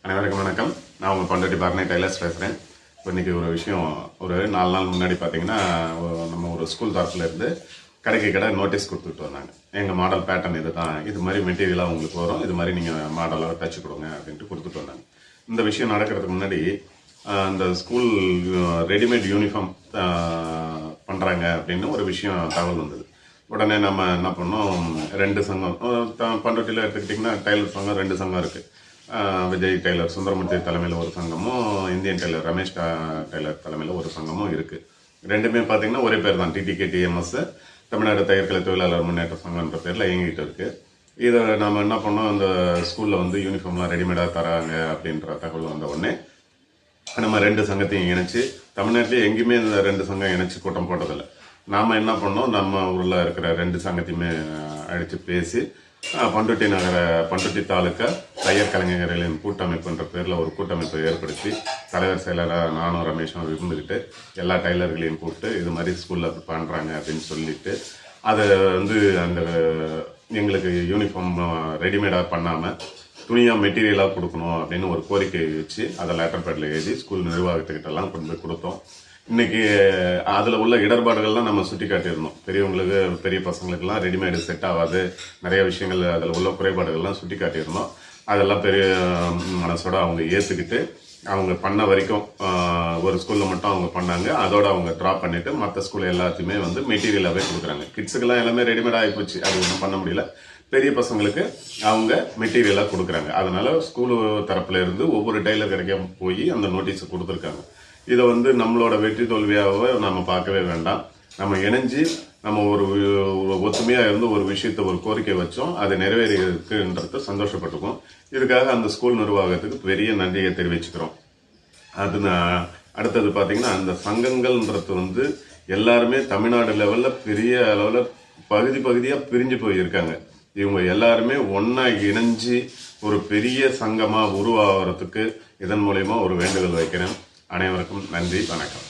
அனைவருக்கும் வணக்கம். நான் உங்கள் பண்டட்டி பார்னை டைலர்ஸ் பேசுகிறேன். இப்போ இன்றைக்கி ஒரு விஷயம், ஒரு 4 நாள் முன்னாடி பார்த்தீங்கன்னா நம்ம ஒரு ஸ்கூல் தரப்புலேருந்து கடைக்கு கடை நோட்டீஸ் கொடுத்துட்டு வந்தாங்க. எங்கள் மாடல் பேட்டர்ன் இது தான், இது மாதிரி மெட்டீரியலாக உங்களுக்கு வரும், இது மாதிரி நீங்கள் மாடலாக தச்சு கொடுங்க அப்படின்ட்டு கொடுத்துட்டு வந்தாங்க. இந்த விஷயம் நடக்கிறதுக்கு முன்னாடி அந்த ஸ்கூல் ரெடிமேட் யூனிஃபார்ம் பண்ணுறாங்க அப்படின்னு ஒரு விஷயம் தகவல் வந்தது. உடனே நம்ம என்ன பண்ணோம், 2 சங்கம் பண்டட்டியில் எடுத்துக்கிட்டிங்கன்னா டைலர் சங்கம் 2 சங்கம் இருக்குது. விஜய் டெய்லர் சுந்தரமூர்த்தி தலைமையில் ஒரு சங்கமும், இந்தியன் டெய்லர் ரமேஷ் டெய்லர் தலைமையில் ஒரு சங்கமும் இருக்குது. ரெண்டுமே பார்த்தீங்கன்னா ஒரே பேர் தான், TTKTMS தமிழ்நாடு தையற்கலை தொழிலாளர் முன்னேற்ற சங்கம்ன்ற பேரில் இயங்கிட்டு இருக்குது. இதை நம்ம என்ன பண்ணோம், அந்த ஸ்கூலில் வந்து யூனிஃபார்ம்லாம் ரெடிமேடாக தராங்க அப்படின்ற தகவல் வந்த உடனே நம்ம 2 சங்கத்தையும் இணைச்சி, தமிழ்நாட்டிலே எங்கேயுமே இந்த 2 சங்கம் இணைச்சி கூட்டம் போட்டதில்லை. நாம் என்ன பண்ணோம், நம்ம ஊரில் இருக்கிற 2 சங்கத்தையுமே அழைச்சி பேசி பண்ருட்டி தாலுக்கா தையர் கலைஞர்களின் கூட்டமைப்புன்ற பேரில் ஒரு கூட்டமைப்பை ஏற்படுத்தி தலைவர் செயலராக நானும் ரமேஷும் இருந்துக்கிட்டு எல்லா டைலர்களையும் கூப்பிட்டு இது மாதிரி ஸ்கூலில் பண்ணுறாங்க அப்படின்னு சொல்லிட்டு, அதை வந்து அந்த எங்களுக்கு யூனிஃபார்ம் ரெடிமேடாக பண்ணாமல் துணியாக மெட்டீரியலாக கொடுக்கணும் அப்படின்னு ஒரு கோரிக்கை வச்சு அதை லெட்டர் பேடில் எழுதி ஸ்கூல் நிர்வாகத்துக்கிட்டெல்லாம் கொண்டு போய் கொடுத்தோம். இன்னைக்கு அதில் உள்ள இடர்பாடுகள்லாம் நம்ம சுட்டி காட்டியிருந்தோம். பெரியவங்களுக்கு, பெரிய பசங்களுக்கெல்லாம் ரெடிமேடு செட் ஆகாது, நிறைய விஷயங்கள் அதில் உள்ள குறைபாடுகள்லாம் சுட்டி காட்டியிருந்தோம். அதெல்லாம் பெரிய மனசோட அவங்க ஏற்றுக்கிட்டு அவங்க பண்ண வரைக்கும் ஒரு ஸ்கூலில் மட்டும் அவங்க பண்ணாங்க. அதோட அவங்க ட்ராப் பண்ணிவிட்டு மற்ற ஸ்கூல் எல்லாத்தையுமே வந்து மெட்டீரியலாகவே கொடுக்குறாங்க. கிட்ஸுக்கெல்லாம் எல்லாமே ரெடிமேட் ஆகி போச்சு, அது ஒன்றும் பண்ண முடியல. பெரிய பசங்களுக்கு அவங்க மெட்டீரியலாக கொடுக்குறாங்க. அதனால ஸ்கூலு தரப்புல இருந்து ஒவ்வொரு டைலர் கடைக்கும் போய் அந்த நோட்டீஸை கொடுத்துருக்காங்க. இதை வந்து நம்மளோட வெற்றி தோல்வியாகவே நம்ம பார்க்கவே வேண்டாம். நம்ம இணைஞ்சு நம்ம ஒரு ஒத்துமையாக இருந்து ஒரு விஷயத்த, ஒரு கோரிக்கை வச்சோம், அது நிறைவேறியிருக்குன்றத சந்தோஷப்பட்டுக்கும். இதுக்காக அந்த ஸ்கூல் நிர்வாகத்துக்கு பெரிய நன்றியை தெரிவிச்சுக்கிறோம். அது அடுத்தது பார்த்தீங்கன்னா, அந்த சங்கங்கள்ன்றது வந்து எல்லாருமே தமிழ்நாடு லெவலில் பெரிய அளவில் பகுதியாக பிரிஞ்சு போயிருக்காங்க. இவங்க எல்லாருமே ஒன்றா இணைஞ்சு ஒரு பெரிய சங்கமாக உருவாகிறதுக்கு இதன் மூலயமா ஒரு வேண்டுதல் வைக்கிறேன். அனைவருக்கும் நன்றி, வணக்கம்.